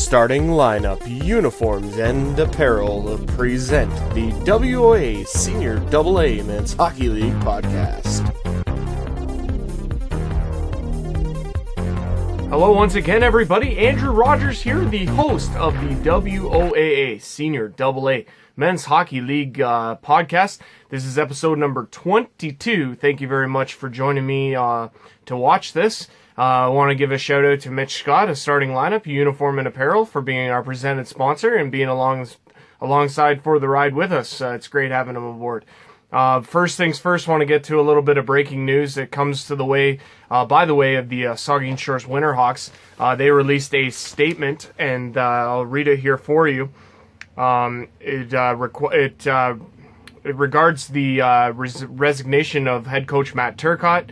Starting lineup, uniforms, and apparel present the WOA Senior AA Men's Hockey League podcast. Hello once again, everybody. Andrew Rogers here, the host of the WOAA Senior AA Men's Hockey League podcast. This is episode number 22. Thank you very much for joining me to watch this. I want to give a shout out to Mitch Scott of Starting Lineup, Uniform and Apparel, for being our presented sponsor and being alongside for the ride with us. It's great having him aboard. First things first, want to get to a little bit of breaking news that comes to the way, by the way of the Saugeen Shores Winterhawks. They released a statement, and I'll read it here for you. It regards the resignation of head coach Matt Turcotte.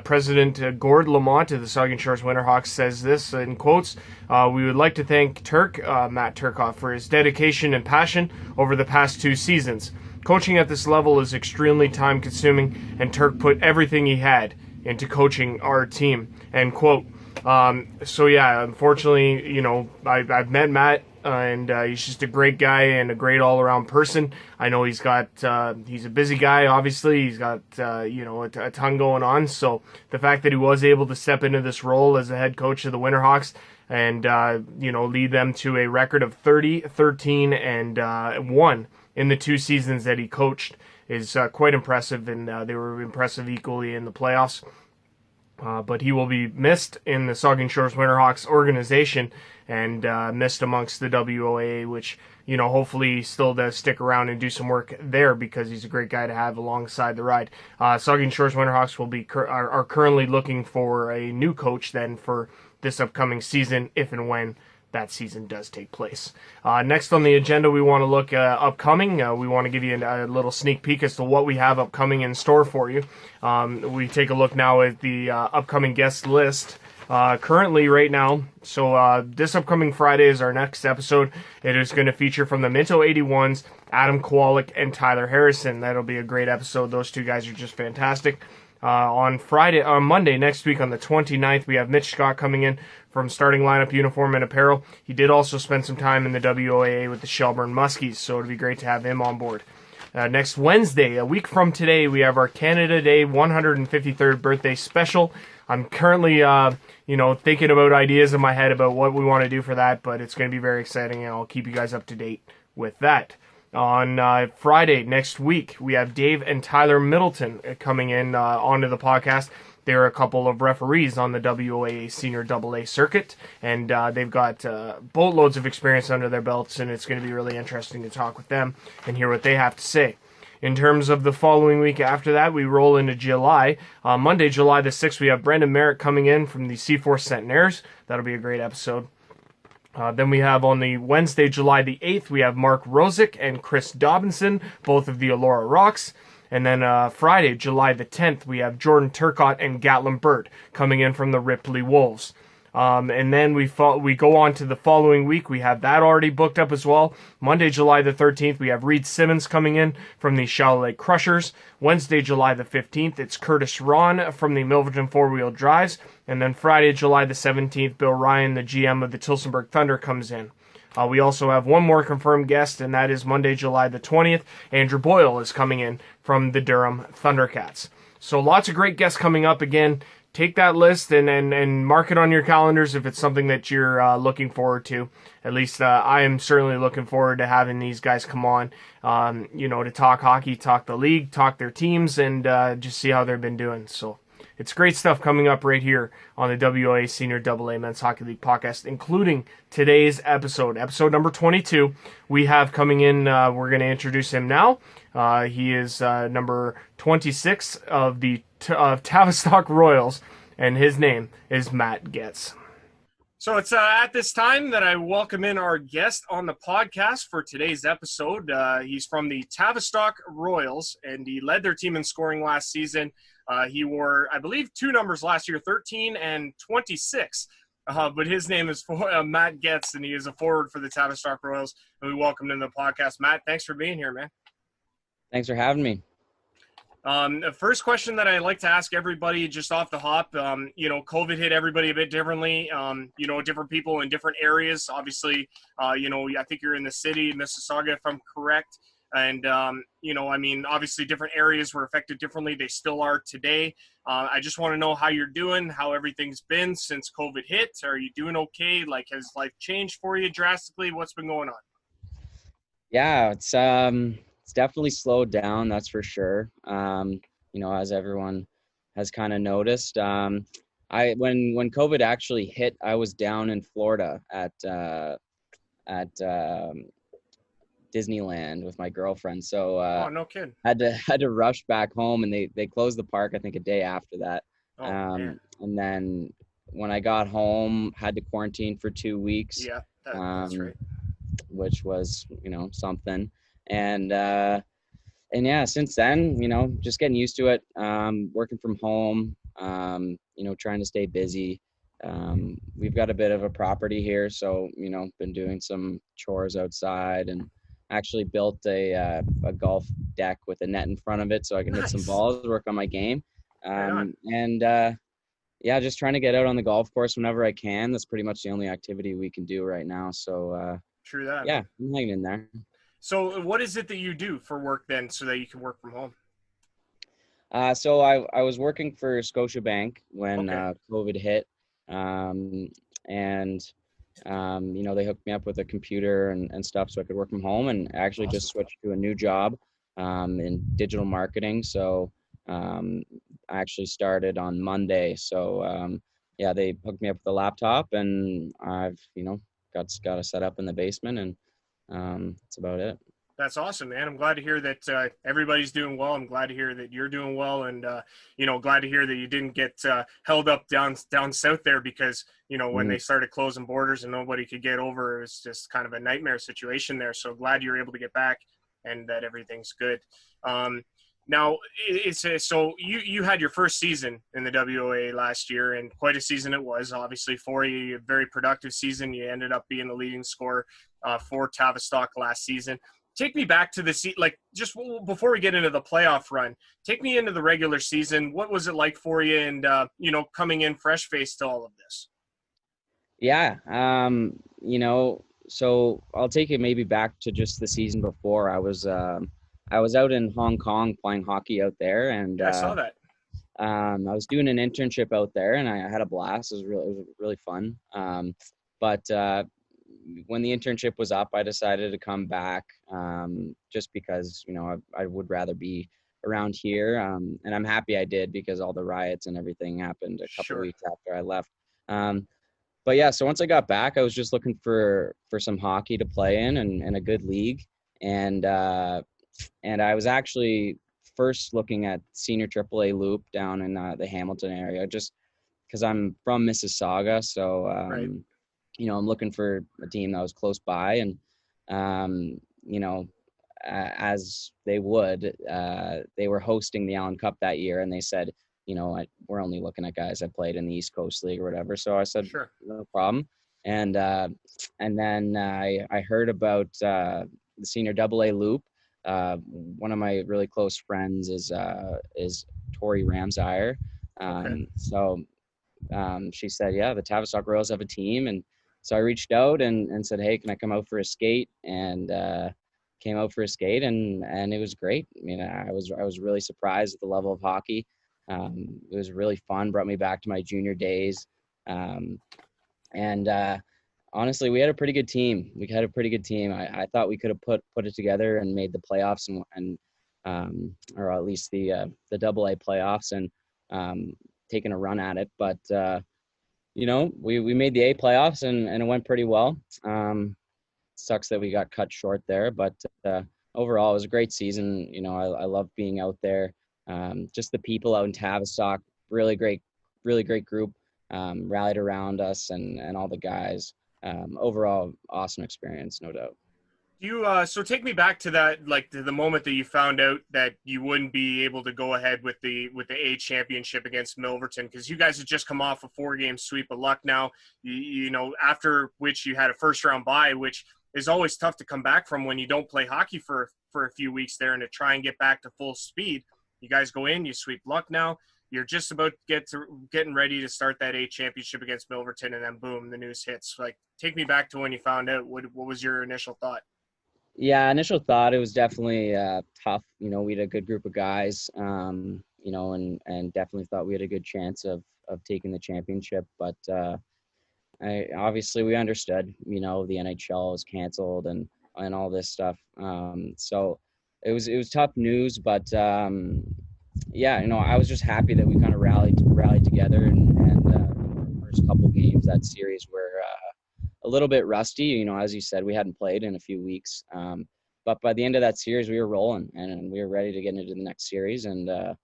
President Gord Lamont of the Saugeen Shores Winterhawks says this in quotes, "We would like to thank Matt Turcotte for his dedication and passion over the past 2 seasons. Coaching at this level is extremely time-consuming, and Turk put everything he had into coaching our team." End quote. So yeah, unfortunately, you know, I've met Matt, and he's just a great guy and a great all-around person. I know he's a busy guy, obviously. He's got, a ton going on. So the fact that he was able to step into this role as the head coach of the Winterhawks and, lead them to a record of 30, 13, and 1 in the 2 seasons that he coached is quite impressive, and they were impressive equally in the playoffs. But he will be missed in the Saugeen Shores Winterhawks organization and missed amongst the WOA, which, hopefully still does stick around and do some work there because he's a great guy to have alongside the ride. Saugeen Shores Winterhawks are currently looking for a new coach then for this upcoming season, if and when that season does take place. Next on the agenda, we want to look upcoming. We want to give you a little sneak peek as to what we have upcoming in store for you. We take a look now at the upcoming guest list. Currently, right now, so this upcoming Friday is our next episode. It is going to feature from the Minto 81s, Adam Kowalik and Tyler Harrison. That'll be a great episode. Those 2 guys are just fantastic. On Monday next week on the 29th, we have Mitch Scott coming in from Starting Lineup, Uniform and Apparel. He did also spend some time in the WOAA with the Shelburne Muskies, so it'd be great to have him on board. Next Wednesday, a week from today, we have our Canada Day 153rd birthday special. I'm currently, thinking about ideas in my head about what we want to do for that, but it's going to be very exciting, and I'll keep you guys up to date with that. On Friday next week, we have Dave and Tyler Middleton coming in onto the podcast. They're a couple of referees on the WOA Senior AA circuit, and they've got boatloads of experience under their belts, and it's going to be really interesting to talk with them and hear what they have to say. In terms of the following week after that, we roll into July. Monday, July the 6th, we have Brendan Merritt coming in from the C4 Centenaires. That'll be a great episode. Then we have on the Wednesday, July the 8th, we have Mark Rosick and Chris Dobinson, both of the Elora Rocks. And then Friday, July the 10th, we have Jordan Turcotte and Gatlin Burt coming in from the Ripley Wolves. And then we go on to the following week. We have that already booked up as well. Monday, July the 13th, we have Reed Simmons coming in from the Shallow Lake Crushers. Wednesday, July the 15th, it's Curtis Ron from the Milverton Four-Wheel Drives. And then Friday, July the 17th, Bill Ryan, the GM of the Tillsonburg Thunder, comes in. We also have one more confirmed guest, and that is Monday, July the 20th. Andrew Boyle is coming in from the Durham Thundercats. So lots of great guests coming up again. Take that list and mark it on your calendars if it's something that you're looking forward to. At least I am certainly looking forward to having these guys come on, to talk hockey, talk the league, talk their teams, and just see how they've been doing. So it's great stuff coming up right here on the WOA Senior AA Men's Hockey League podcast, including today's episode number 22. We have coming in, we're going to introduce him now. He is number 26 of the Tavistock Royals, and his name is Matt Gaetz. So it's at this time that I welcome in our guest on the podcast for today's episode. He's from the Tavistock Royals, and he led their team in scoring last season. He wore, I believe, 2 numbers last year, 13 and 26. But his name is Matt Gaetz, and he is a forward for the Tavistock Royals. And we welcome him to the podcast. Matt, thanks for being here, man. Thanks for having me. The first question that I like to ask everybody just off the hop, COVID hit everybody a bit differently. Different people in different areas. Obviously, I think you're in the city, Mississauga, if I'm correct. And, obviously different areas were affected differently. They still are today. I just want to know how you're doing, how everything's been since COVID hit. Are you doing okay? Like, has life changed for you drastically? What's been going on? Yeah, it's definitely slowed down, that's for sure. As everyone has kind of noticed. When COVID actually hit, I was down in Florida at Disneyland with my girlfriend. So Oh, no kidding. had to rush back home, and they closed the park I think a day after that. Oh, man. And then when I got home, had to quarantine for 2 weeks. Yeah, that's right. Which was something. And yeah, since then, just getting used to it, working from home, trying to stay busy. We've got a bit of a property here, so been doing some chores outside, and actually built a golf deck with a net in front of it so I can hit some balls, work on my game. Yeah, just trying to get out on the golf course whenever I can. That's pretty much the only activity we can do right now. So True that. yeah, I'm hanging in there. So what is it that you do for work then so that you can work from home? So I was working for Scotiabank when COVID hit. They hooked me up with a computer and stuff so I could work from home, and actually Awesome. just switched to a new job in digital marketing. So I actually started on Monday. So they hooked me up with a laptop, and I've got a set up in the basement, and that's about it. That's awesome, man. I'm glad to hear that everybody's doing well. I'm glad to hear that you're doing well, and glad to hear that you didn't get held up down south there because when they started closing borders and nobody could get over, it was just kind of a nightmare situation there. So glad you're able to get back and that everything's good. Now, so you had your first season in the WOA last year, and quite a season it was. Obviously, for you, a very productive season. You ended up being the leading scorer for Tavistock last season. Take me back to the just before we get into the playoff run. Take me into the regular season. What was it like for you, and coming in fresh faced to all of this? Yeah, so I'll take it maybe back to just the season before. I was out in Hong Kong playing hockey out there, and I saw that. I was doing an internship out there, and I had a blast. It was really fun. But when the internship was up, I decided to come back just because I would rather be around here, and I'm happy I did because all the riots and everything happened a couple weeks after I left. But yeah, so once I got back, I was just looking for some hockey to play in and a good league, and I was actually first looking at senior AAA loop down in the Hamilton area, just because I'm from Mississauga. So, I'm looking for a team that was close by, and, as they would, they were hosting the Allen Cup that year, and they said, we're only looking at guys that played in the East Coast League or whatever. So I said, sure, no problem. And then I heard about the senior AA loop. One of my really close friends is Tori Ramsire. So she said, yeah, the Tavistock Royals have a team. And so I reached out and said, hey, can I come out for a skate? And came out for a skate, and it was great. I mean, I was really surprised at the level of hockey. It was really fun, brought me back to my junior days. Honestly, we had a pretty good team. I thought we could have put it together and made the playoffs or at least the AA playoffs and taken a run at it. But we made the A playoffs and it went pretty well. Sucks that we got cut short there, but overall it was a great season. I love being out there. Just the people out in Tavistock, really great group, rallied around us and all the guys. Overall, awesome experience, no doubt. So take me back to that, like to the moment that you found out that you wouldn't be able to go ahead with the A championship against Milverton, because you guys had just come off a 4-game sweep of Lucknow, after which you had a first round bye, which is always tough to come back from when you don't play hockey for a few weeks there and to try and get back to full speed. You guys go in, you sweep Lucknow. You're just about getting ready to start that A championship against Milverton, and then boom, the news hits. Like, take me back to when you found out. What was your initial thought? Yeah, initial thought, it was definitely tough. We had a good group of guys, and definitely thought we had a good chance of taking the championship. But obviously we understood, the NHL was canceled and all this stuff. So it was tough news, but yeah, I was just happy that we kind of rallied together, and the first couple games that series were a little bit rusty. As you said, we hadn't played in a few weeks, but by the end of that series, we were rolling and we were ready to get into the next series. And it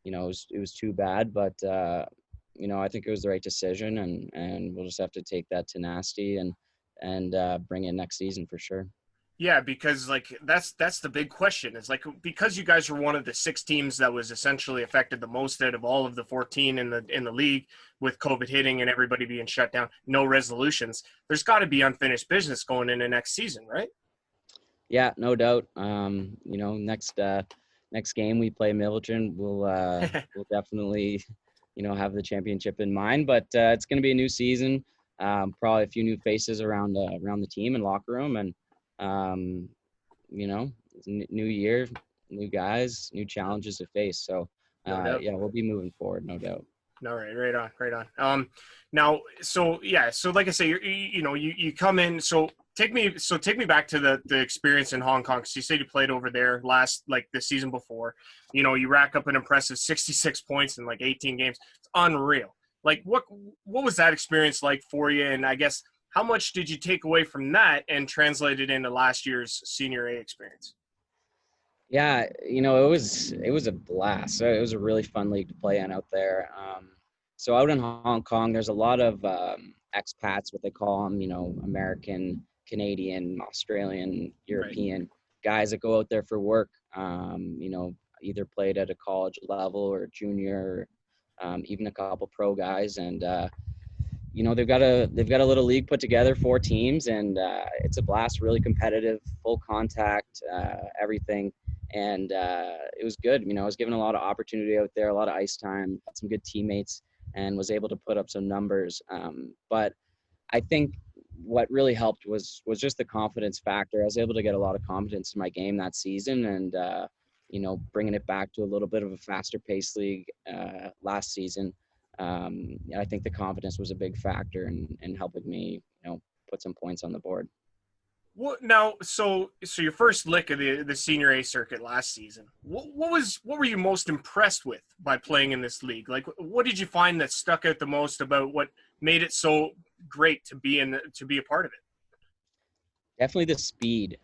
was too bad, but I think it was the right decision, and we'll just have to take that tenacity and bring it next season for sure. Yeah, because like that's the big question. It's like, because you guys were one of the 6 teams that was essentially affected the most out of all of the 14 in the league, with COVID hitting and everybody being shut down, no resolutions. There's got to be unfinished business going into next season, right? Yeah, no doubt. Next game we play Milverton, we'll definitely have the championship in mind. But it's going to be a new season, probably a few new faces around the team and locker room, and new year, new guys, new challenges to face. So yeah, we'll be moving forward, no doubt. No, right on. Now, so like I say, you come in. So take me back to the experience in Hong Kong. Because you said you played over there the season before. You rack up an impressive 66 points in like 18 games. It's unreal. Like, what was that experience like for you? And I guess, how much did you take away from that and translate it into last year's Senior A experience? Yeah, it was a blast. So it was a really fun league to play in out there. So out in Hong Kong, there's a lot of expats, what they call them, American, Canadian, Australian, European guys that go out there for work. Either played at a college level or junior, even a couple pro guys, and they've got a little league put together, 4 teams, and it's a blast, really competitive, full contact, everything. And it was good. I was given a lot of opportunity out there, a lot of ice time, had some good teammates, and was able to put up some numbers. But I think what really helped was just the confidence factor. I was able to get a lot of confidence in my game that season, and bringing it back to a little bit of a faster pace league last season. I think the confidence was a big factor in helping me, put some points on the board. What now? So your first lick of the Senior A circuit last season. What were you most impressed with by playing in this league? Like, what did you find that stuck out the most about what made it so great to be a part of it? Definitely the speed,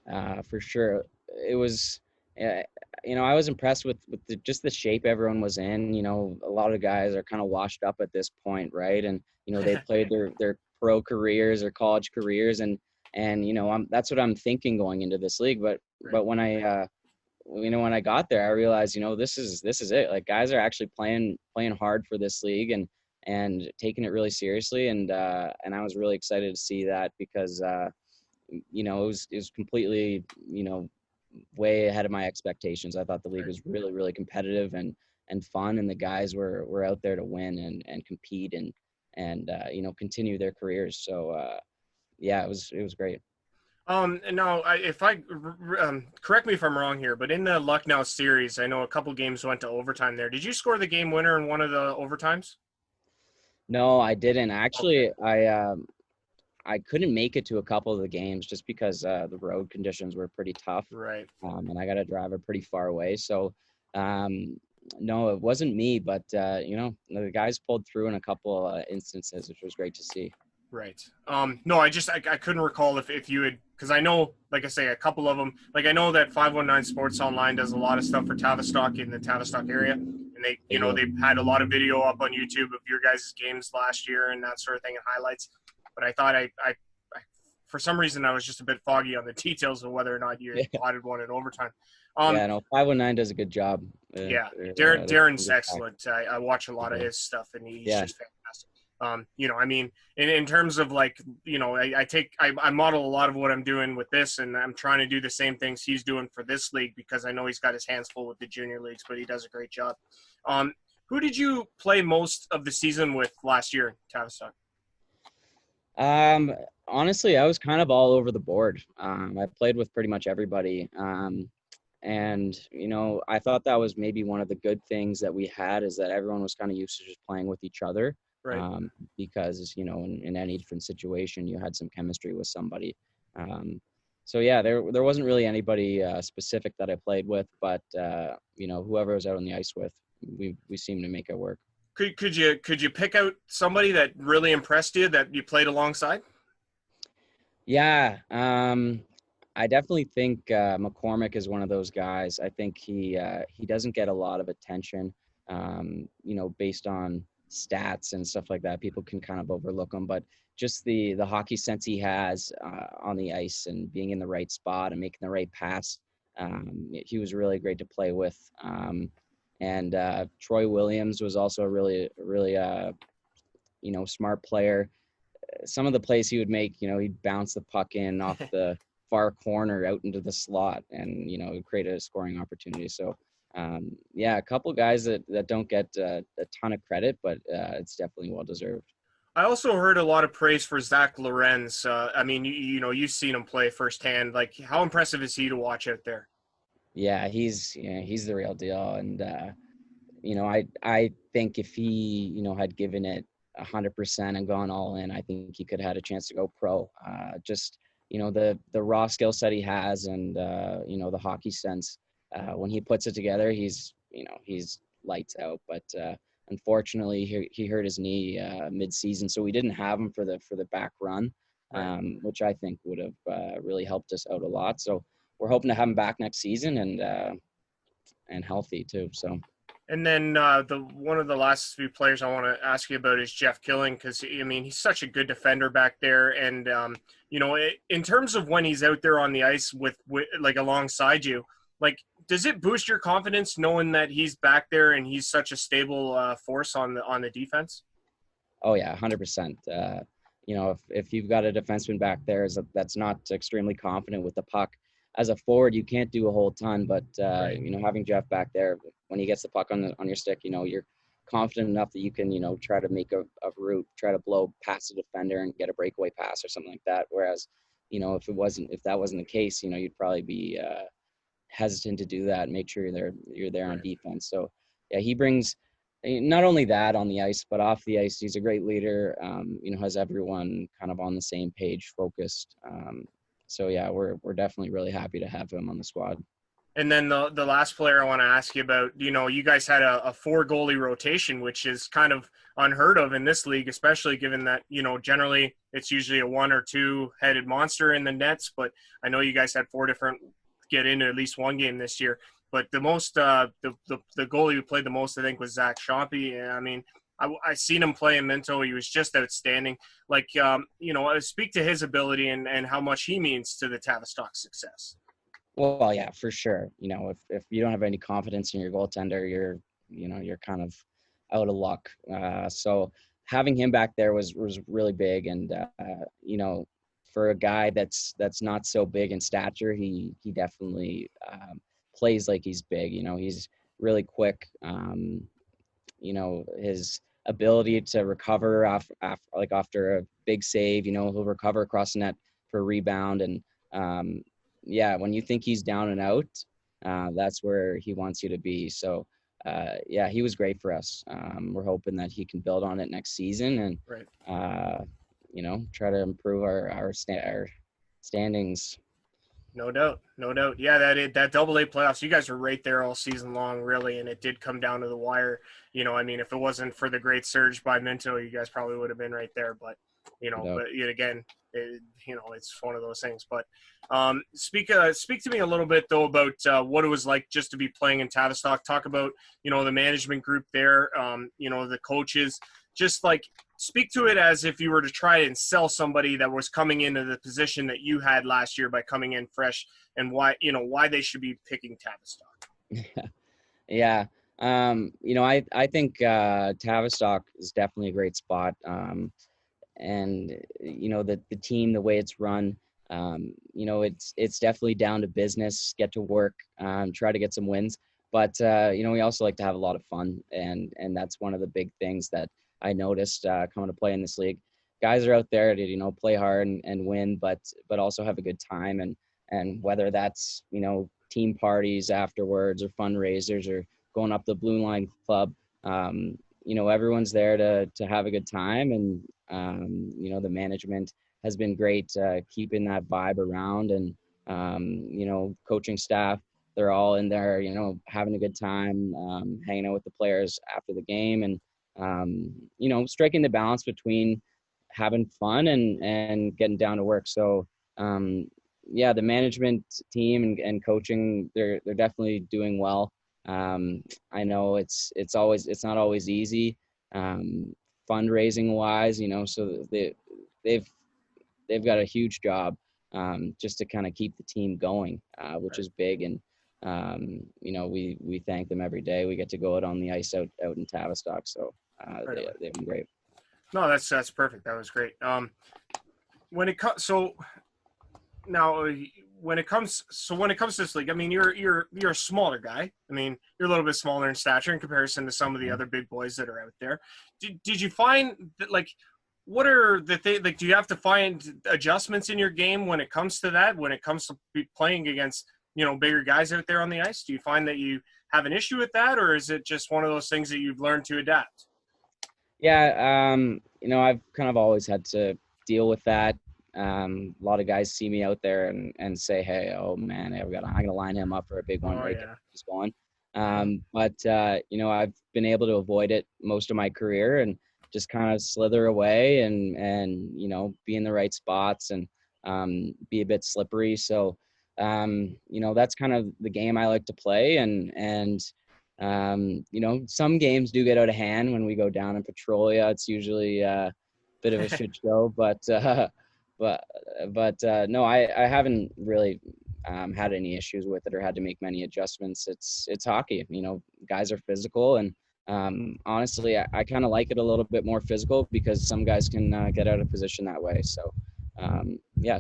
for sure. It was, I was impressed with just the shape everyone was in. A lot of guys are kind of washed up at this point, right? And they played their pro careers or college careers, and that's what I'm thinking going into this league. But when I got there, I realized, this is it. Like, guys are actually playing hard for this league and taking it really seriously. And I was really excited to see that, because it was completely, way ahead of my expectations. I thought the league was really, really competitive and fun, and the guys were out there to win and compete and continue their careers. So yeah, it was great. And now, if I correct me if I'm wrong here, but in the Lucknow series, I know a couple games went to overtime there. Did you score the game winner in one of the overtimes? No, I didn't. Actually, I couldn't make it to a couple of the games just because the road conditions were pretty tough. Right. And I got to drive it pretty far away. So, no, it wasn't me, but, the guys pulled through in a couple instances, which was great to see. Right. No, I couldn't recall if you had, because I know, like I say, a couple of them, like I know that 519 Sports Online does a lot of stuff for Tavistock in the Tavistock area. And they had a lot of video up on YouTube of your guys' games last year and that sort of thing and highlights. But I thought I for some reason, I was just a bit foggy on the details of whether or not you had plotted one in overtime. 519 does a good job. Darren's excellent. I watch a lot of his stuff, and he's just fantastic. I mean, in terms of like, I model a lot of what I'm doing with this, and I'm trying to do the same things he's doing for this league because I know he's got his hands full with the junior leagues, but he does a great job. Who did you play most of the season with last year, Tavistock? Honestly, I was kind of all over the board. I played with pretty much everybody. And, I thought that was maybe one of the good things that we had is that everyone was kind of used to just playing with each other. Right. Because, in any different situation, you had some chemistry with somebody. So, yeah, there wasn't really anybody specific that I played with, but, whoever I was out on the ice with, we seemed to make it work. Could you pick out somebody that really impressed you that you played alongside? Yeah, I definitely think McCormick is one of those guys. I think he doesn't get a lot of attention, based on stats and stuff like that. People can kind of overlook him, but just the hockey sense he has on the ice and being in the right spot and making the right pass, he was really great to play with. And Troy Williams was also a really smart player. Some of the plays he would make, he'd bounce the puck in off the far corner out into the slot and, create a scoring opportunity. So, a couple guys that don't get a ton of credit, but it's definitely well-deserved. I also heard a lot of praise for Zach Lorenz. I mean, you've seen him play firsthand. Like, how impressive is he to watch out there? Yeah, he's the real deal. And, I think if he, had given it 100% and gone all in, I think he could have had a chance to go pro. Just, the raw skill set he has and, the hockey sense, when he puts it together, he's lights out. But unfortunately, he hurt his knee mid-season, so we didn't have him for the back run, which I think would have really helped us out a lot. So we're hoping to have him back next season and healthy too. So. And then one of the last few players I want to ask you about is Jeff Killing, because he's such a good defender back there, and in terms of when he's out there on the ice with like alongside you, like, does it boost your confidence knowing that he's back there and he's such a stable force on the defense? Oh yeah, 100%. If you've got a defenseman back there that's not extremely confident with the puck, as a forward, you can't do a whole ton, but having Jeff back there, when he gets the puck on your stick, you're confident enough that you can, try to make a route, try to blow past the defender and get a breakaway pass or something like that. Whereas, if that wasn't the case, you'd probably be hesitant to do that and make sure you're there on defense. So yeah, he brings not only that on the ice, but off the ice, he's a great leader. Has everyone kind of on the same page, focused. So yeah, we're definitely really happy to have him on the squad. And then the last player I want to ask you about, you guys had a 4-goalie rotation, which is kind of unheard of in this league, especially given that, generally it's usually a 1 or 2-headed monster in the nets. But I know you guys had 4 different get into at least one game this year. But the most, the goalie who played the most, I think, was Zach Chompy. And I seen him play in Minto. He was just outstanding. Like, speak to his ability and how much he means to the Tavistock success. Well, yeah, for sure. If you don't have any confidence in your goaltender, you're kind of out of luck. So having him back there was really big. And, for a guy that's not so big in stature, he definitely plays like he's big. He's really quick. His ability to recover after a big save, he'll recover across the net for a rebound. And when you think he's down and out, that's where he wants you to be. So he was great for us. We're hoping that he can build on it next season and try to improve our standings. No doubt. Yeah, that Double-A playoffs, you guys were right there all season long, really, and it did come down to the wire. If it wasn't for the great surge by Minto, you guys probably would have been right there. But but yet again, it's one of those things. But speak to me a little bit though about what it was like just to be playing in Tavistock. Talk about the management group there, the coaches. Just like speak to it as if you were to try and sell somebody that was coming into the position that you had last year by coming in fresh, and why they should be picking Tavistock. Yeah. I think Tavistock is definitely a great spot. And the team, the way it's run, it's definitely down to business, get to work, try to get some wins. But we also like to have a lot of fun, and that's one of the big things that I noticed coming to play in this league. Guys are out there to play hard and win, but also have a good time, and whether that's team parties afterwards or fundraisers or going up the Blue Line Club. Everyone's there to have a good time, and the management has been great keeping that vibe around, and coaching staff, they're all in there having a good time, hanging out with the players after the game, and striking the balance between having fun and getting down to work. So the management team and coaching, they're definitely doing well. I know it's not always easy, fundraising wise, so they've got a huge job, just to kind of keep the team going, which is big. And we thank them every day. We get to go out on the ice out in Tavistock, so they've been great. No, that's perfect. That was great. When it comes when it comes to this league, I mean, you're a smaller guy. I mean, you're a little bit smaller in stature in comparison to some of the other big boys that are out there. Did you find that, like, what are the things, like, do you have to find adjustments in your game when it comes to that, when it comes to playing against bigger guys out there on the ice? Do you find that you have an issue with that, or is it just one of those things that you've learned to adapt? Yeah, I've kind of always had to deal with that. A lot of guys see me out there and say, "Hey, oh man, I'm gonna line him up for a big one, right?" Yeah. He's going. But I've been able to avoid it most of my career and just kind of slither away and be in the right spots and be a bit slippery. So that's kind of the game I like to play, and some games do get out of hand when we go down in Petrolia. It's usually a bit of a shit show, but no, I haven't really had any issues with it or had to make many adjustments. It's hockey. Guys are physical, and honestly, I kind of like it a little bit more physical because some guys can get out of position that way. So, yeah.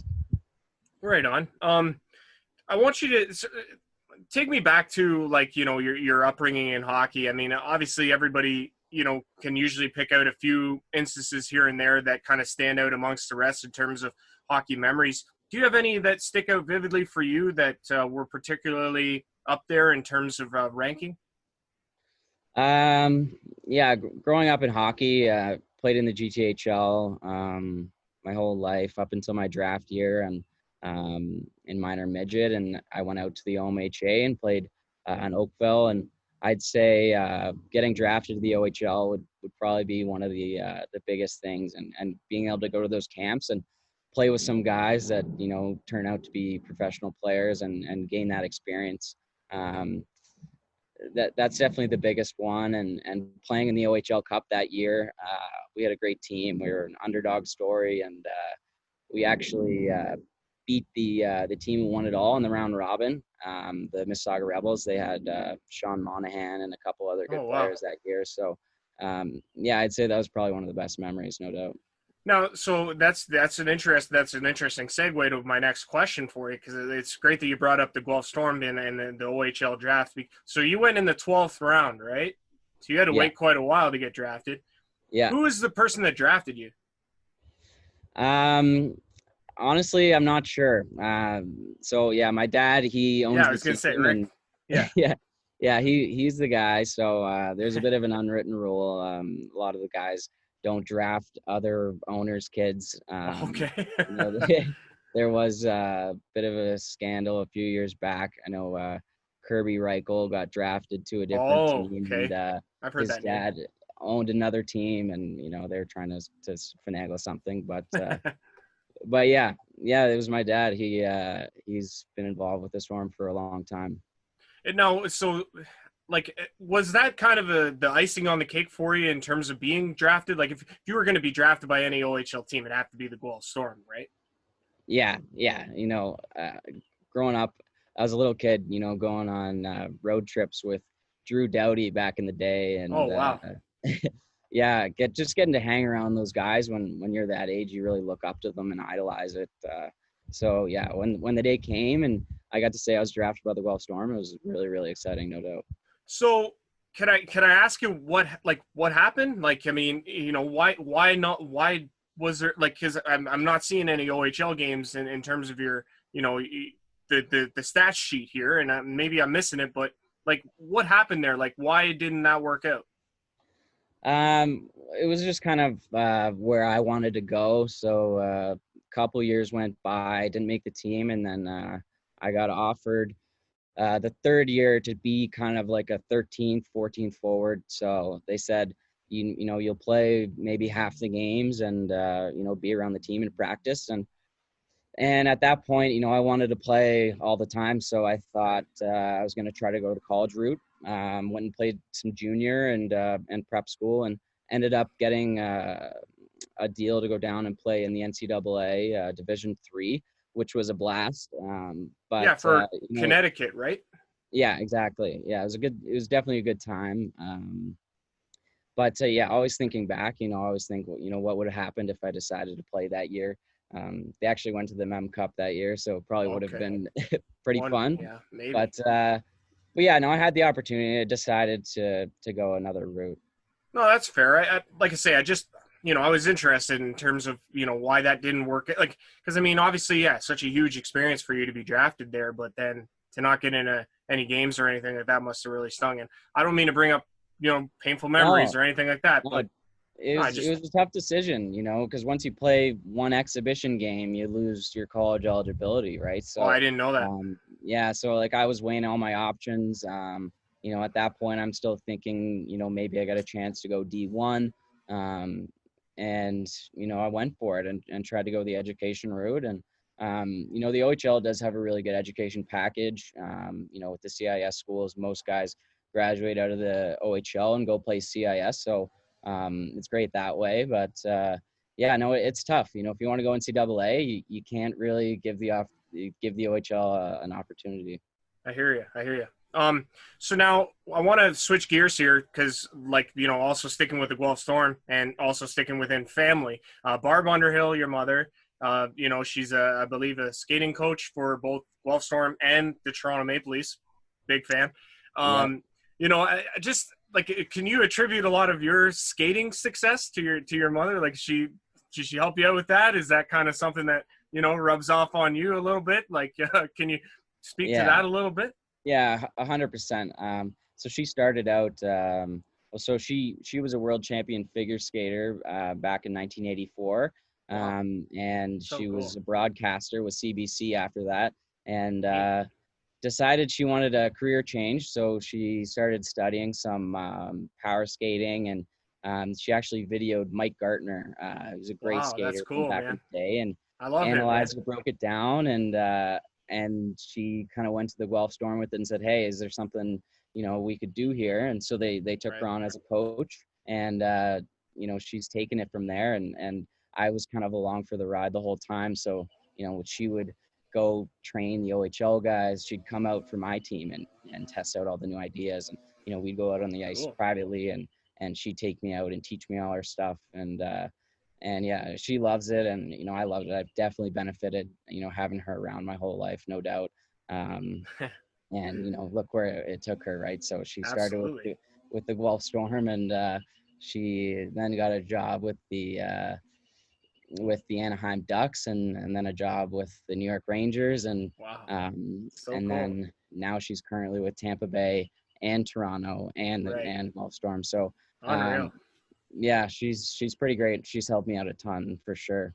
Right on. I want you to take me back to, like, your upbringing in hockey. I mean, obviously everybody, can usually pick out a few instances here and there that kind of stand out amongst the rest in terms of hockey memories. Do you have any that stick out vividly for you that were particularly up there in terms of ranking? Yeah, growing up in hockey, played in the GTHL my whole life up until my draft year, and in minor midget, and I went out to the OMHA and played in Oakville. And I'd say getting drafted to the OHL would probably be one of the biggest things, and being able to go to those camps and play with some guys that turn out to be professional players and gain that experience. That's definitely the biggest one. And playing in the OHL Cup that year, we had a great team. We were an underdog story, and we actually beat the team who won it all in the round robin. The Mississauga Rebels, they had Sean Monahan and a couple other good players that year. So I'd say that was probably one of the best memories, no doubt. Now, so that's an interesting segue to my next question for you, because it's great that you brought up the Guelph Storm and the OHL draft. So you went in the 12th round, right? So you had to wait quite a while to get drafted. Yeah. Who was the person that drafted you? Honestly, I'm not sure. So my dad, he owns. Yeah, I was gonna say, Rick. He's the guy. So there's a bit of an unwritten rule. A lot of the guys don't draft other owners' kids. Okay. There was a bit of a scandal a few years back. I know Kirby Reichel got drafted to a different team. Okay. And I've heard his dad owned another team, and they're trying to finagle something. But but it was my dad. He's been involved with this farm for a long time. No, so, like, was that kind of the icing on the cake for you in terms of being drafted? Like, if you were going to be drafted by any OHL team, it'd have to be the Guelph Storm, right? Yeah. Growing up, I was a little kid, going on road trips with Drew Doughty back in the day, Oh, and wow. yeah, getting to hang around those guys when you're that age, you really look up to them and idolize it. So yeah, when the day came and I got to say I was drafted by the Guelph Storm, it was really, really exciting, no doubt. So can I ask you what happened? Like, I mean, why was there, like, because I'm not seeing any OHL games in terms of your, the stats sheet here, and maybe I'm missing it, but like, what happened there? Like, why didn't that work out? It was just kind of where I wanted to go. So a couple years went by, didn't make the team, and then I got offered the third year to be kind of like a 13th, 14th forward. So they said, you'll play maybe half the games and be around the team in practice. And at that point, I wanted to play all the time. So I thought I was going to try to go the college route. Went and played some junior and prep school, and ended up getting a deal to go down and play in the NCAA Division III, which was a blast. Yeah, for Connecticut, right? Yeah, exactly. Yeah, it was definitely a good time. But yeah, always thinking back, I always think, what would have happened if I decided to play that year. They actually went to the Mem Cup that year, so it probably would have been pretty fun. Yeah, maybe. But yeah, no, I had the opportunity. I decided to go another route. No, that's fair. Like I say, I was interested in terms of, why that didn't work. Like, because I mean, obviously, yeah, such a huge experience for you to be drafted there, but then to not get into any games or anything like that must have really stung. And I don't mean to bring up, painful memories or anything like that, but it was a tough decision, because once you play one exhibition game, you lose your college eligibility, right? So I didn't know that. Yeah, so like I was weighing all my options. At that point, I'm still thinking, maybe I got a chance to go D1. And, I went for it and tried to go the education route. And, the OHL does have a really good education package. With the CIS schools, most guys graduate out of the OHL and go play CIS. So it's great that way. But, yeah, no, it's tough. If you want to go NCAA, you can't really give the OHL an opportunity. I hear you. So now I want to switch gears here because, also sticking with the Guelph Storm and also sticking within family. Barb Underhill, your mother, she's I believe a skating coach for both Guelph Storm and the Toronto Maple Leafs. Big fan. I just can you attribute a lot of your skating success to your mother? Like, did she help you out with that? Is that kind of something that rubs off on you a little bit? Like, can you speak to that a little bit? Yeah, 100%. So she started out. So she was a world champion figure skater back in 1984, and she was a broadcaster with CBC after that, and decided she wanted a career change. So she started studying some power skating, and she actually videoed Mike Gartner. He was a great skater from back in the day, and I love analyzed it, broke it down, and she kind of went to the Guelph Storm with it and said, "Hey, is there something we could do here?" And so they took her on as a coach, and she's taken it from there. And I was kind of along for the ride the whole time. So she would go train the OHL guys. She'd come out for my team and test out all the new ideas, and we'd go out on the ice privately, and she'd take me out and teach me all her stuff. And yeah, she loves it, and I loved it. I've definitely benefited, having her around my whole life, no doubt. And look where it took her, right? So she started with the Guelph Storm, and she then got a job with the Anaheim Ducks, and then a job with the New York Rangers, and then now she's currently with Tampa Bay and Toronto and Guelph Storm. So yeah, she's pretty great. She's helped me out a ton for sure.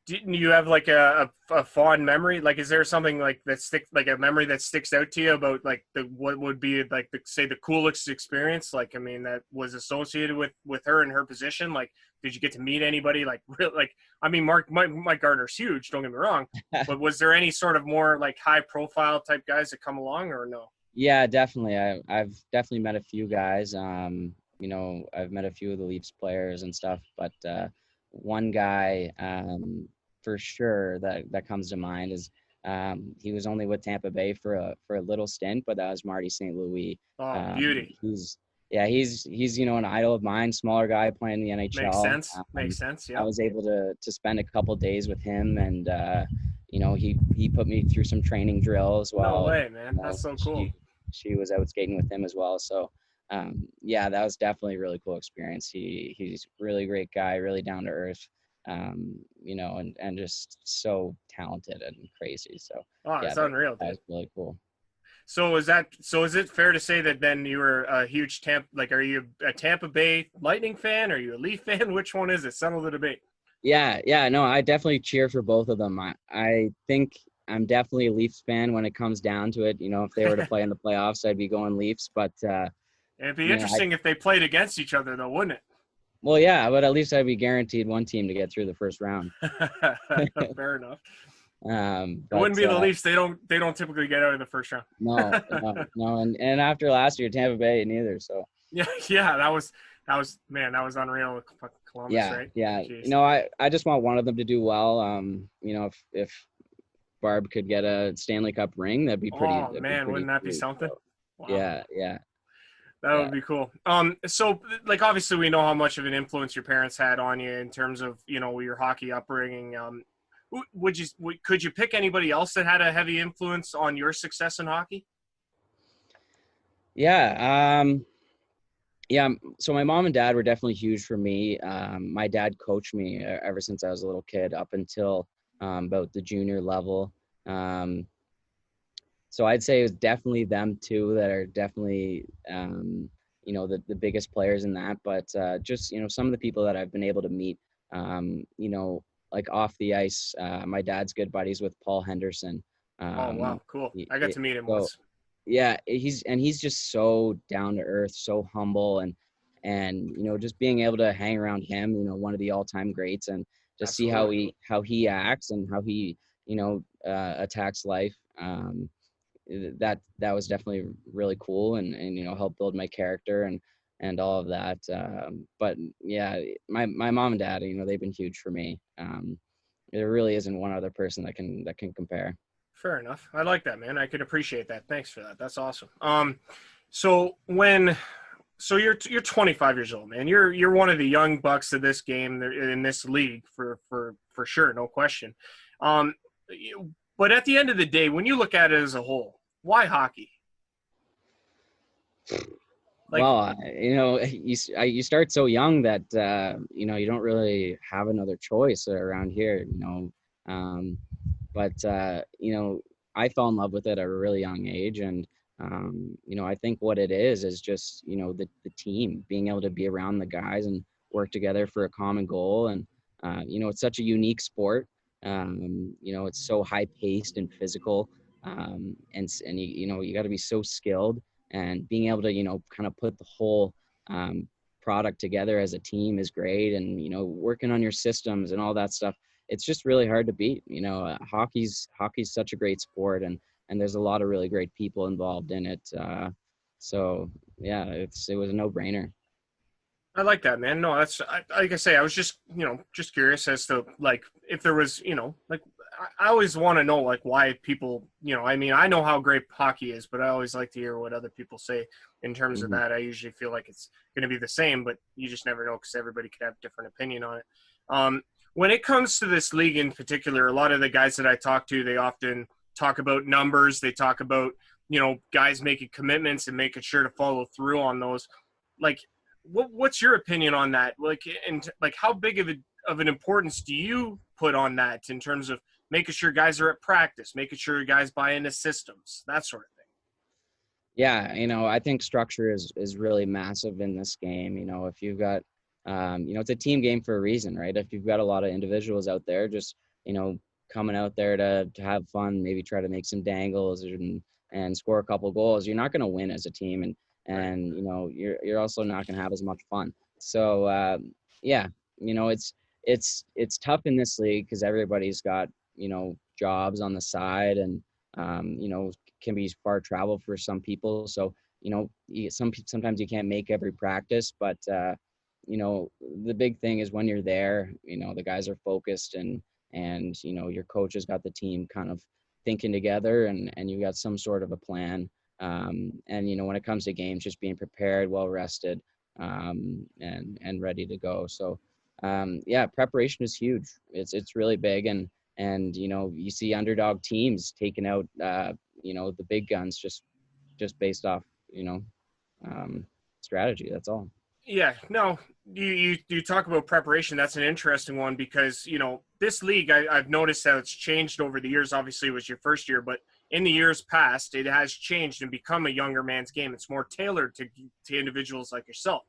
Do you have like a fond memory? Like, is there something like a memory that sticks out to you about like what would be like the coolest experience? Like, I mean, that was associated with her and her position. Like, did you get to meet anybody? Like, really? Like, I mean, Mike Gardner's huge. Don't get me wrong, but was there any sort of more like high profile type guys that come along, or no? Yeah, definitely. I've definitely met a few guys. I've met a few of the Leafs players and stuff, but one guy for sure that comes to mind is He was only with Tampa Bay for a little stint, but that was Marty St. Louis. Oh, beauty. He's an idol of mine. Smaller guy playing in the Makes NHL. sense. Makes sense. I Yeah. was able to spend a couple days with him, and he put me through some training drills No while way, man. That's so cool. she was out skating with him as well. So that was definitely a really cool experience. He's a really great guy, really down to earth, and just so talented and crazy. So Oh, it's unreal, that dude. was really cool. So is it fair to say that then you were a huge are you a Tampa Bay Lightning fan? Are you a Leaf fan? Which one is it? Settle the debate. Yeah, no, I definitely cheer for both of them. I think I'm definitely a Leafs fan when it comes down to it. If they were to play in the playoffs, I'd be going Leafs. But It'd be interesting if they played against each other, though, wouldn't well, yeah, but at least I'd be guaranteed one team to get through the first round. it? Fair enough. It But wouldn't be the Leafs. They don't typically get out of the first round. no, and after last year, Tampa Bay neither. So Yeah, that was unreal. Columbus, right? Yeah. Jeez. I just want one of them to do well. If Barb could get a Stanley Cup ring, that'd be pretty. Oh man, wouldn't that be something? So, Wow. Yeah. That would be cool. So like obviously we know how much of an influence your parents had on you in terms of your hockey upbringing. Could you pick anybody else that had a heavy influence on your success in hockey? Yeah. So my mom and dad were definitely huge for me. My dad coached me ever since I was a little kid up until about the junior level. So I'd say it was definitely them two that are definitely, the biggest players in that. But just, some of the people that I've been able to meet, like off the ice, my dad's good buddies with Paul Henderson. Oh, wow. Cool. I got to meet him once. Yeah, he's just so down to earth, so humble, and just being able to hang around him, one of the all-time greats, and just Absolutely. see how he acts and how he attacks life. That was definitely really cool, and helped build my character and all of that. But yeah, my mom and dad, they've been huge for me. There really isn't one other person that can compare. Fair enough. I like that, man. I could appreciate that. Thanks for that. That's awesome. So you're 25 years old, man. You're one of the young bucks of this game in this league for sure, no question. But at the end of the day, when you look at it as a whole, why hockey? Well, you start so young that you don't really have another choice around here. But I fell in love with it at a really young age, and I think what it is just the team being able to be around the guys and work together for a common goal, and it's such a unique sport. It's so high paced and physical, and you got to be so skilled, and being able to kind of put the whole product together as a team is great, and working on your systems and all that stuff. It's just really hard to beat. Hockey's such a great sport, and there's a lot of really great people involved in it. So yeah, it was a no-brainer. I like that, man. No, like I say, I was just curious as to like if there was like I always want to know like why people I mean I know how great hockey is, but I always like to hear what other people say in terms of that. I usually feel like it's going to be the same, but you just never know because everybody could have a different opinion on it. When it comes to this league in particular, a lot of the guys that I talk to, they often talk about numbers. They talk about guys making commitments and making sure to follow through on those. Like, what's your opinion on that? Like, and like, how big of an importance do you put on that in terms of making sure guys are at practice, making sure guys buy into systems, that sort of thing? Yeah, I think structure is really massive in this game. If you've got, it's a team game for a reason, right? If you've got a lot of individuals out there just, coming out there to have fun, maybe try to make some dangles and score a couple goals, you're not going to win as a team, and you're also not going to have as much fun. So yeah, it's tough in this league because everybody's got jobs on the side, and can be far travel for some people. So sometimes you can't make every practice, but the big thing is when you're there, the guys are focused, and your coach has got the team kind of thinking together and you've got some sort of a plan. And, you know, when it comes to games, just being prepared, well rested, and ready to go. So, yeah, preparation is huge. It's really big. And, you know, you see underdog teams taking out, you know, the big guns just based off, you know, strategy. That's all. Yeah, no, you talk about preparation. That's an interesting one because, you know, this league, I've noticed how it's changed over the years. Obviously, it was your first year, but in the years past, it has changed and become a younger man's game. It's more tailored to individuals like yourself.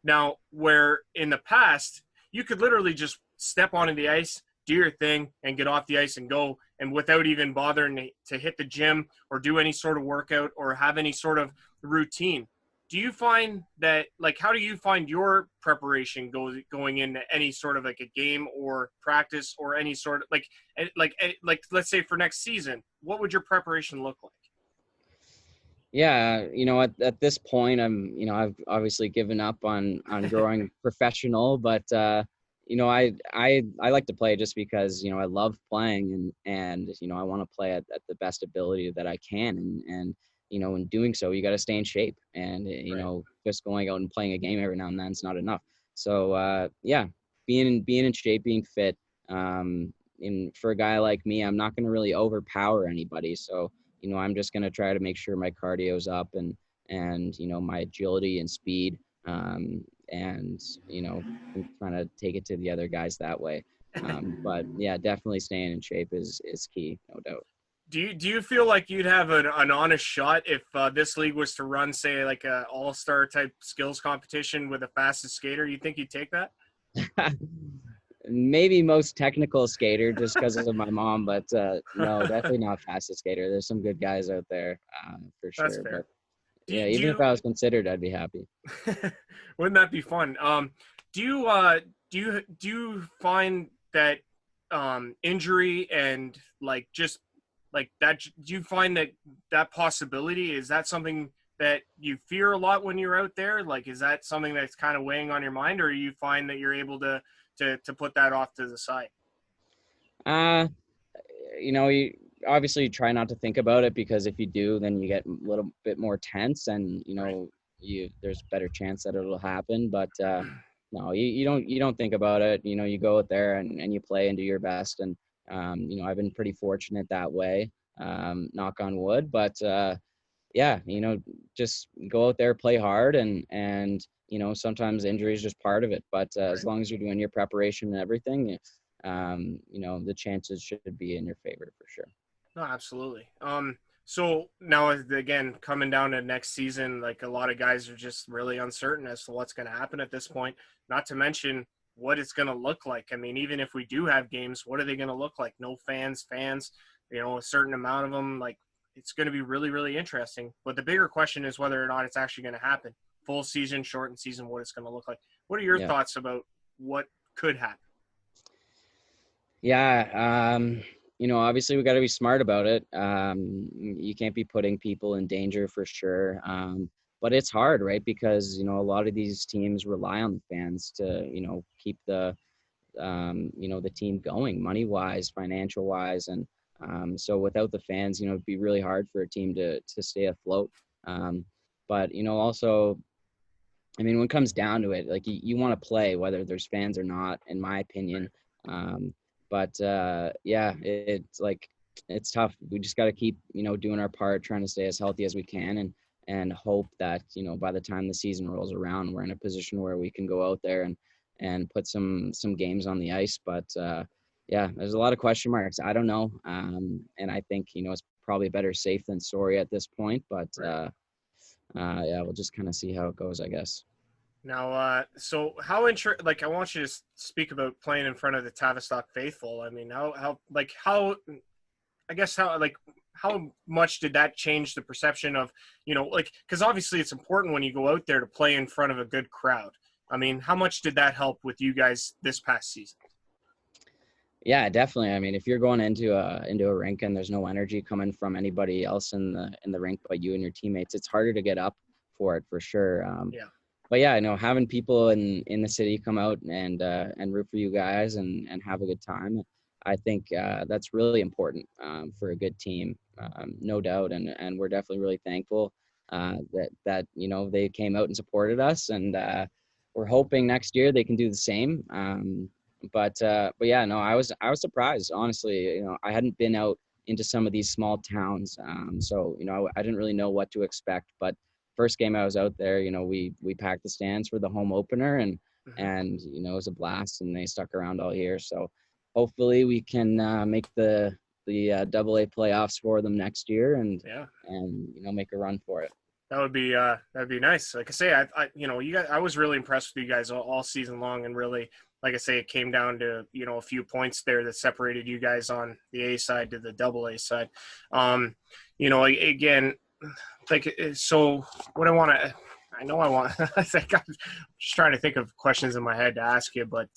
Now, where in the past, you could literally just step onto the ice, do your thing, and get off the ice and go, and without even bothering to hit the gym or do any sort of workout or have any sort of routine. Do you find that, like, how do you find your preparation going into any sort of like a game or practice or any sort of like let's say for next season, what would your preparation look like? Yeah, you know, at this point, you know, I've obviously given up on growing professional, but you know, I like to play just because, you know, I love playing and you know, I want to play at the best ability that I can, and you know, in doing so, you got to stay in shape, and you Right. know, just going out and playing a game every now and then is not enough. So yeah, being in shape, being fit, and for a guy like me, I'm not going to really overpower anybody, so you know, I'm just going to try to make sure my cardio's up and, you know, my agility and speed. And, you know, I'm trying to take it to the other guys that way. But yeah, definitely staying in shape is key, no doubt. Do you feel like you'd have an honest shot if this league was to run, say, like a all-star type skills competition with the fastest skater? You think you'd take that? Maybe most technical skater just because of my mom, but no, definitely not fastest skater. There's some good guys out there for That's sure. But fair. Do yeah, you, do even if you I was considered, I'd be happy. wouldn't that be fun? Do you do you find that injury and like just like that? Do you find that possibility, is that something that you fear a lot when you're out there? Like, is that something that's kind of weighing on your mind, or you find that you're able to put that off to the side? Uh, you know, you obviously try not to think about it because if you do, then you get a little bit more tense and, you Right. know, there's a better chance that it'll happen. But no, you don't think about it. You know, you go out there and you play and do your best. And, you know, I've been pretty fortunate that way, knock on wood. But yeah, you know, just go out there, play hard and, you know, sometimes injury is just part of it. But as Right. long as you're doing your preparation and everything, you know, the chances should be in your favor for sure. No, absolutely. So now again, coming down to next season, like a lot of guys are just really uncertain as to what's going to happen at this point. Not to mention what it's going to look like. I mean, even if we do have games, what are they going to look like? No fans, you know, a certain amount of them. Like, it's going to be really, really interesting. But the bigger question is whether or not it's actually going to happen. Full season, shortened season, what it's going to look like. What are your Yeah. thoughts about what could happen? Yeah. You know, obviously we got to be smart about it. You can't be putting people in danger for sure. But it's hard, right? Because, you know, a lot of these teams rely on the fans to, you know, keep you know, the team going money wise, financial wise. And so without the fans, you know, it'd be really hard for a team to stay afloat. Um, but, you know, also, I mean, when it comes down to it, like you want to play whether there's fans or not, in my opinion. Um, but yeah, it's like it's tough. We just got to keep, you know, doing our part, trying to stay as healthy as we can, and hope that, you know, by the time the season rolls around, we're in a position where we can go out there and put some games on the ice. But yeah, there's a lot of question marks. I don't know, and I think, you know, it's probably better safe than sorry at this point. But Right. yeah, we'll just kind of see how it goes, I guess. Now, so like, I want you to speak about playing in front of the Tavistock faithful. I mean, I guess how much did that change the perception of, you know, like, because obviously it's important when you go out there to play in front of a good crowd. I mean, how much did that help with you guys this past season? Yeah, definitely. I mean, if you're going into a rink and there's no energy coming from anybody else in the rink but you and your teammates, it's harder to get up for it for sure. Yeah. But yeah, I know having people in the city come out and root for you guys and have a good time. I think that's really important for a good team, no doubt. And we're definitely really thankful that they came out and supported us, and we're hoping next year they can do the same. But yeah, no, I was surprised, honestly. I hadn't been out into some of these small towns, so I didn't really know what to expect. But first game I was out there, we packed the stands for the home opener, and it was a blast, and they stuck around all year. So hopefully we can make the AA playoffs for them next year, and make a run for it. That'd be nice. Like I say, I was really impressed with you guys all season long, and really, like I say, it came down to a few points there that separated you guys on the A side to the AA side. Again, like, so what I think I'm just trying to think of questions in my head to ask you, but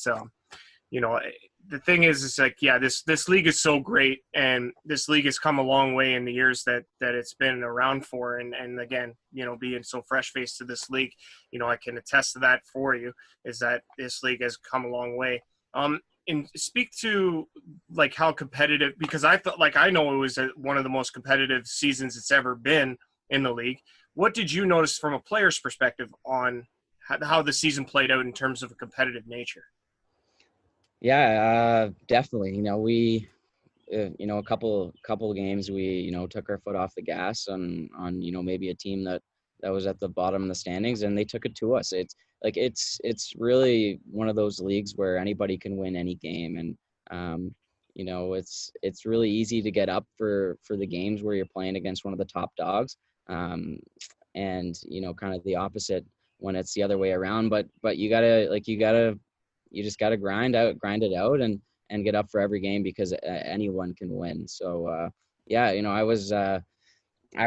the thing is like, yeah, this league is so great, and this league has come a long way in the years that it's been around for. And again, being so fresh faced to this league, I can attest to that for you, is that this league has come a long way. And speak to like how competitive, because I felt like, I know it was one of the most competitive seasons it's ever been in the league. What did you notice from a player's perspective on how the season played out in terms of a competitive nature? Yeah, definitely. We, a couple of games we, took our foot off the gas on maybe a team that was at the bottom of the standings, and they took it to us. It's really one of those leagues where anybody can win any game, and it's really easy to get up for the games where you're playing against one of the top dogs, and kind of the opposite when it's the other way around. But you just gotta grind it out and get up for every game, because anyone can win. So I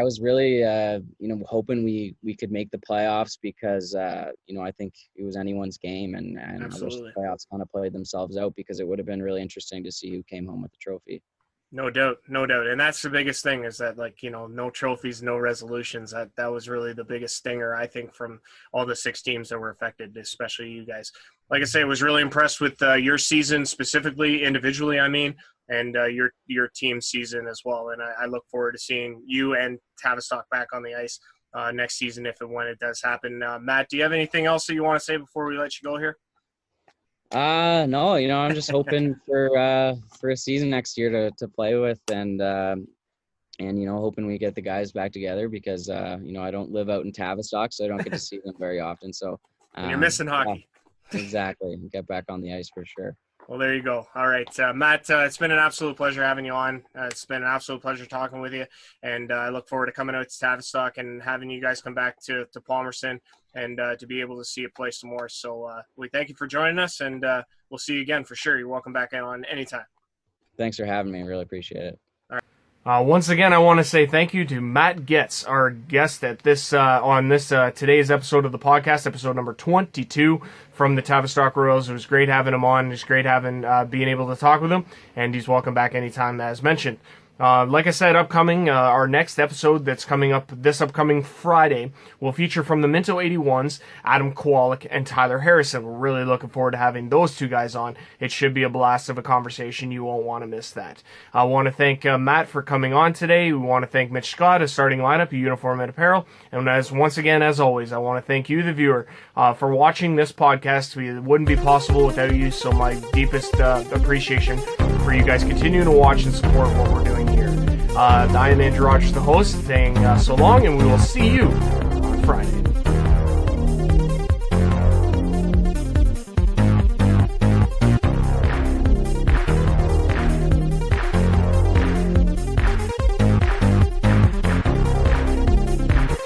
was really hoping we could make the playoffs, because I think it was anyone's game, and I wish the playoffs kind of played themselves out, because it would have been really interesting to see who came home with the trophy. No doubt. And that's the biggest thing, is that, like, no trophies, no resolutions. That was really the biggest stinger, I think, from all the 6 teams that were affected, especially you guys. Like I say, I was really impressed with your season specifically, individually, and your team season as well. And I look forward to seeing you and Tavistock back on the ice next season, if and when it does happen. Matt, do you have anything else that you want to say before we let you go here? No, I'm just hoping for a season next year to play with, and hoping we get the guys back together, because I don't live out in Tavistock, so I don't get to see them very often. So you're missing hockey. Exactly. Get back on the ice for sure. Well, there you go. All right, Matt, it's been an absolute pleasure having you on. It's been an absolute pleasure talking with you, and I look forward to coming out to Tavistock and having you guys come back to Palmerston, and to be able to see you play some more. So we thank you for joining us, and we'll see you again for sure. You're welcome back on anytime. Thanks for having me. I really appreciate it. Once again, I want to say thank you to Matt Gaetz, our guest at this today's episode of the podcast, episode number 22 from the Tavistock Royals. It was great having him on. It's great having being able to talk with him, and he's welcome back anytime, as mentioned. Like I said, upcoming, our next episode that's coming up this upcoming Friday will feature from the Minto 81s, Adam Kowalik and Tyler Harrison. We're really looking forward to having those two guys on. It should be a blast of a conversation. You won't want to miss that. I want to thank Matt for coming on today. We want to thank Mitch Scott, a starting lineup, a uniform and apparel. And once again, as always, I want to thank you, the viewer, for watching this podcast. It wouldn't be possible without you, so my deepest appreciation for you guys continuing to watch and support what we're doing here. I am Andrew Rogers, the host, saying so long, and we will see you